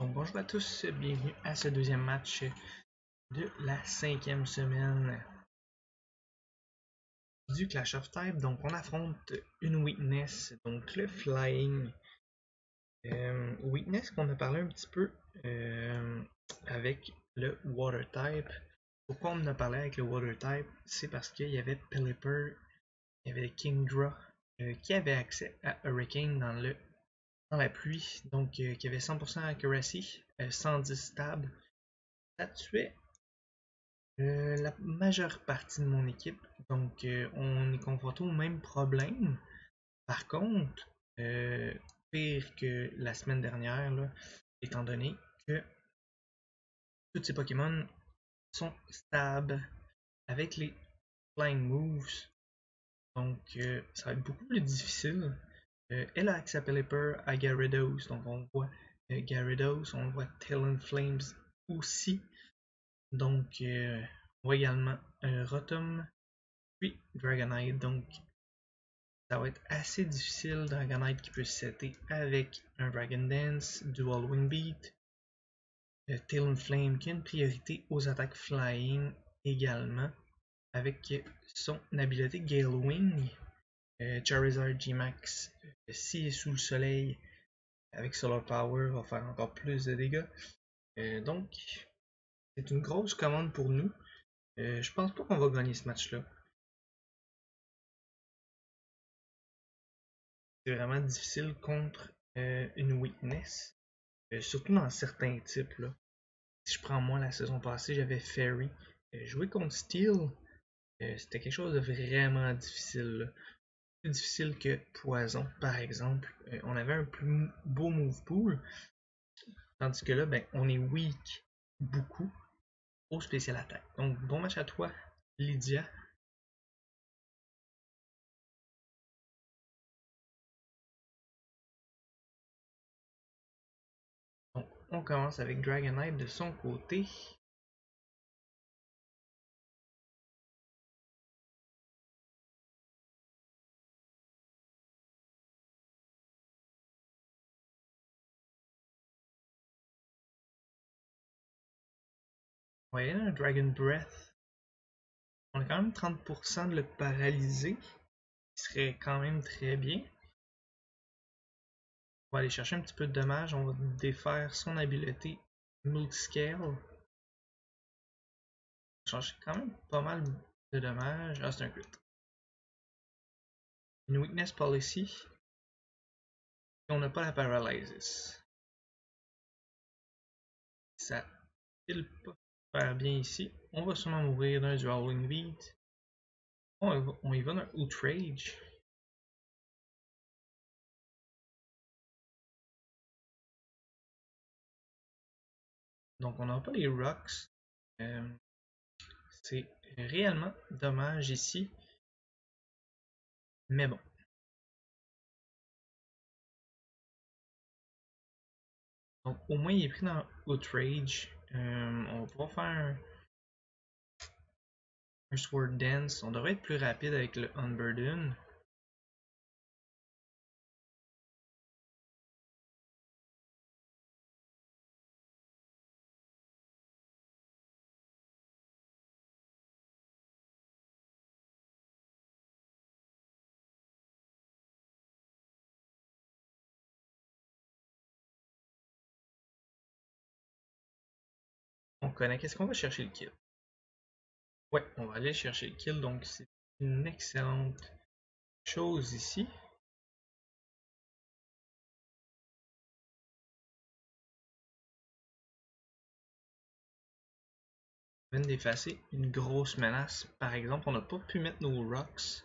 Donc bonjour à tous, bienvenue à ce deuxième match de la 5e semaine du Clash of Type. Donc on affronte une weakness, donc le flying. Weakness qu'on a parlé un petit peu avec le water type. Pourquoi on en a parlé avec le water type? C'est parce qu'il y avait Pelipper, il y avait Kingdra qui avait accès à Hurricane dans la pluie, donc qui avait 100% accuracy, 110 stab. Ça tuait la majeure partie de mon équipe, donc on est confronté au même problème. Par contre, pire que la semaine dernière, là, étant donné que tous ces Pokémon sont stables avec les Flying Moves, donc ça va être beaucoup plus difficile. Elle a accès à Pelipper, à Gyarados, donc on voit Gyarados, on voit Talonflames aussi. Donc on voit également Rotom, puis Dragonite, donc ça va être assez difficile. Dragonite qui peut se setter avec un Dragon Dance, Dual Wing Beat, Talonflame qui a une priorité aux attaques flying également, avec son habileté Gale Wing. Charizard G-Max, s'il est sous le soleil, avec Solar Power, va faire encore plus de dégâts. Donc, c'est une grosse commande pour nous. Je pense pas qu'on va gagner ce match-là. C'est vraiment difficile contre une weakness, surtout dans certains types. Là. Si je prends moi la saison passée, j'avais Fairy. Jouer contre Steel, c'était quelque chose de vraiment difficile. Là. Plus difficile que Poison, par exemple. On avait un plus beau move pool, tandis que là, ben, on est weak beaucoup au spécial attaque. Donc, bon match à toi, Lydia. Donc, on commence avec Dragonite de son côté. On va y aller un Dragon Breath. On a quand même 30% de le paralyser, qui serait quand même très bien. On va aller chercher un petit peu de dommages, on va défaire son habileté Multiscale. On va chercher quand même pas mal de dommages. Ah, c'est un crit. Une Weakness Policy. Et on n'a pas la Paralysis. Ça file pas super bien ici. On va sûrement mourir d'un Dual Wing Beat. On y va d'un Outrage. Donc on n'a pas les Rocks. C'est réellement dommage ici. Mais bon. Donc au moins il est pris dans Outrage. On va pouvoir faire un Sword Dance. On devrait être plus rapide avec le Unburden. On connaît. Qu'est-ce qu'on va chercher le kill? Ouais, on va aller chercher le kill. Donc c'est une excellente chose ici. On vient d'effacer une grosse menace. Par exemple, on n'a pas pu mettre nos rocks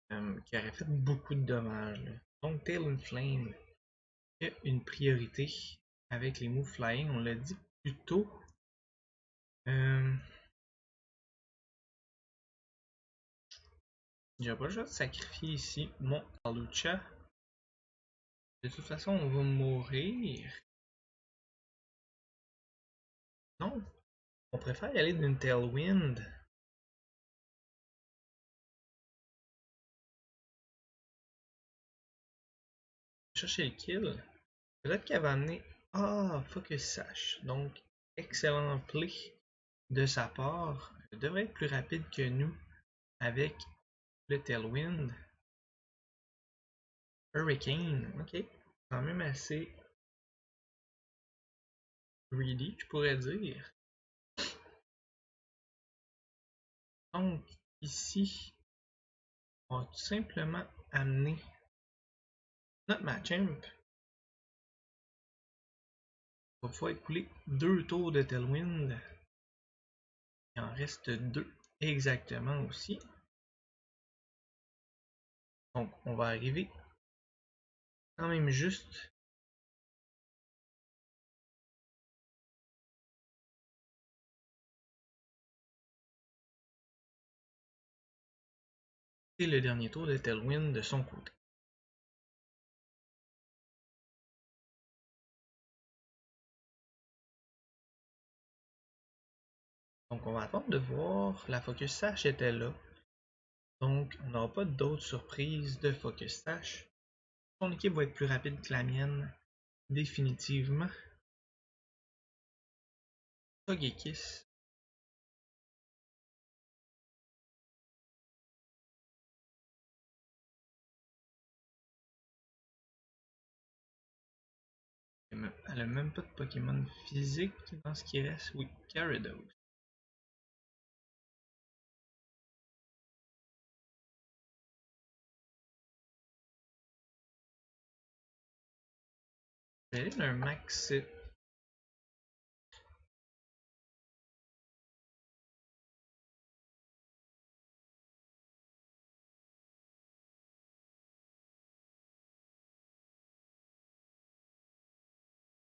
qui auraient fait beaucoup de dommages. Là. Donc Talonflame a une priorité avec les moves flying, on l'a dit plus tôt. J'ai pas le choix de sacrifier ici mon Alucha. De toute façon, on va mourir. Non, on préfère y aller d'une Tailwind. Chercher le kill. Peut-être qu'elle va amener. Ah, Focus Sash. Donc, excellent play de sa part. Il devrait être plus rapide que nous avec le Tailwind. Hurricane, ok. Quand même assez greedy, je pourrais dire. Donc, ici, on va tout simplement amener notre Machamp. Il va pouvoir écouler 2 tours de Tailwind. Il en reste 2 exactement aussi. Donc, on va arriver quand même juste. C'est le dernier tour de Tailwind de son côté. Donc, on va attendre de voir. La Focus Sash était là. Donc, on n'aura pas d'autres surprises de Focus Sash. Son équipe va être plus rapide que la mienne, définitivement. Togekiss. Elle a même pas de Pokémon physique dans ce qui reste. Oui, Gyarados. Je vais aller d'un max.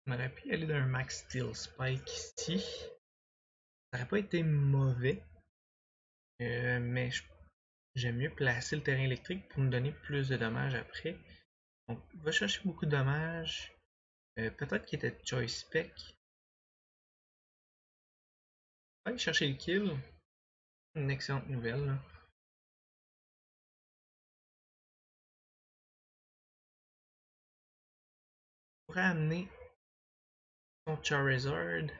On aurait pu aller d'un max Steel Spike ici. Ça aurait pas été mauvais. Mais j'aime mieux placer le terrain électrique pour me donner plus de dommages après. Donc, on va chercher beaucoup de dommages. Peut-être qu'il était Choice Spec. On va aller chercher le kill. Une excellente nouvelle, là. On pourrait amener son Charizard.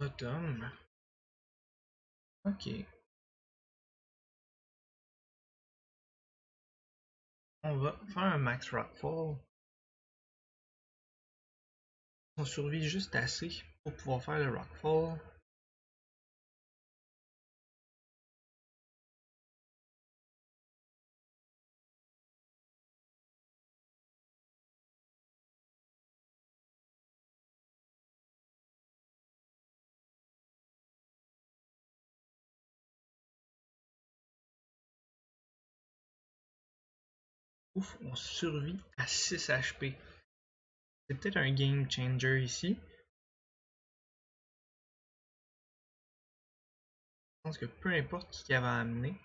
Automne. Ok. On va faire un max Rockfall. On survit juste assez pour pouvoir faire le Rockfall. Ouf, on survit à 6 HP. C'est peut-être un game changer ici. Je pense que peu importe qui avait amené,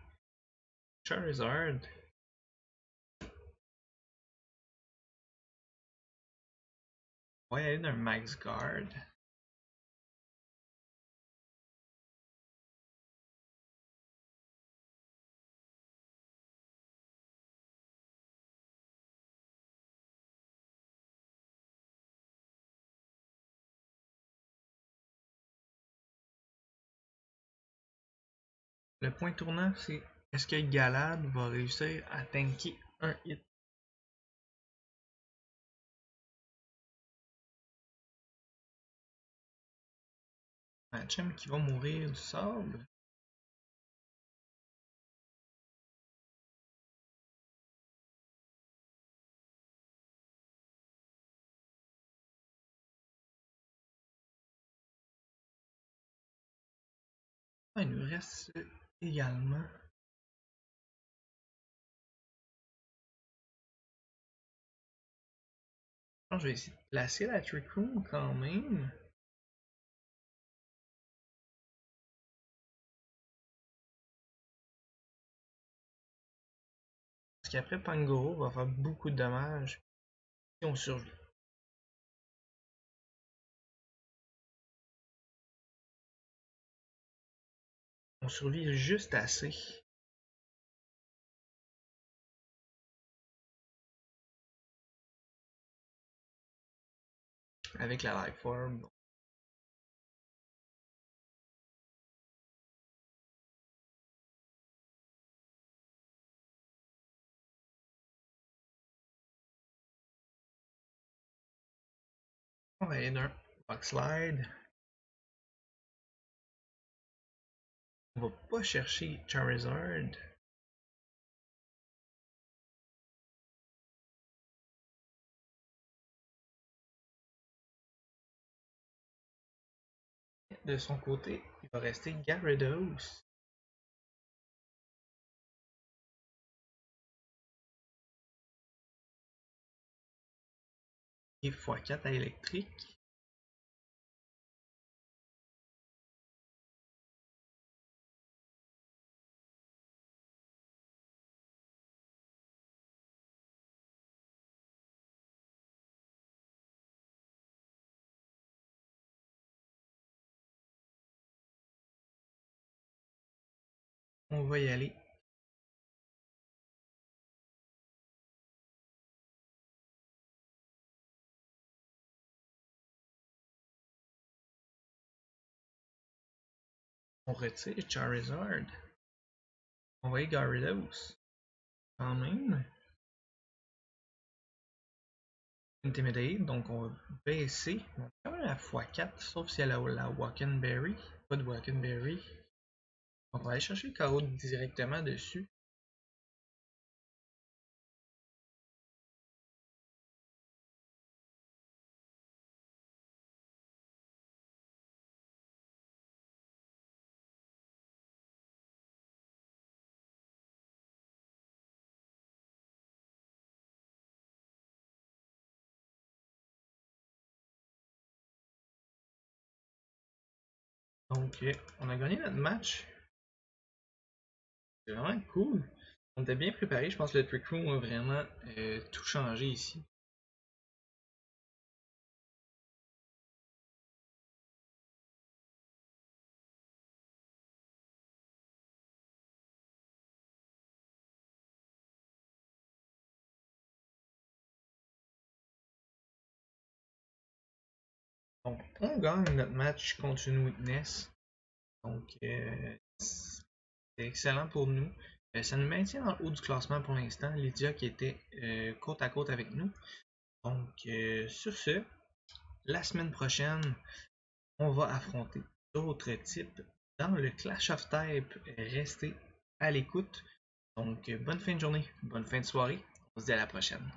Charizard. Ouais, aller d'un Max Guard. Le point tournant, c'est est-ce que Galad va réussir à tanker un hit? Machem qui va mourir du sable. Ah, il nous reste également. Je pense que je vais essayer de placer la Trick Room quand même. Parce qu'après, Pangoro va faire beaucoup de dommages si on survit. On survit juste assez. Avec la Life Orb. On va aller d'un Rock Slide. On va pas chercher Charizard. De son côté, il va rester Gyarados. Et x4 à électrique. On va y aller. On retire Charizard. On va y Gyarados. Quand même. Intimidate, donc on va baisser. On va quand même la x4, sauf si elle a la Wackenberry. Pas de Wackenberry. On va aller chercher le KO directement dessus. Donc, on a gagné notre match. C'est vraiment cool. On était bien préparé. Je pense que le Trick Room a vraiment tout changé ici. Donc, on gagne notre match contre une Weakness. Donc, c'est excellent pour nous. Ça nous maintient dans le haut du classement pour l'instant. Lydia qui était côte à côte avec nous. Donc, sur ce, la semaine prochaine, on va affronter d'autres types dans le Clash of Type. Restez à l'écoute. Donc, bonne fin de journée, bonne fin de soirée. On se dit à la prochaine.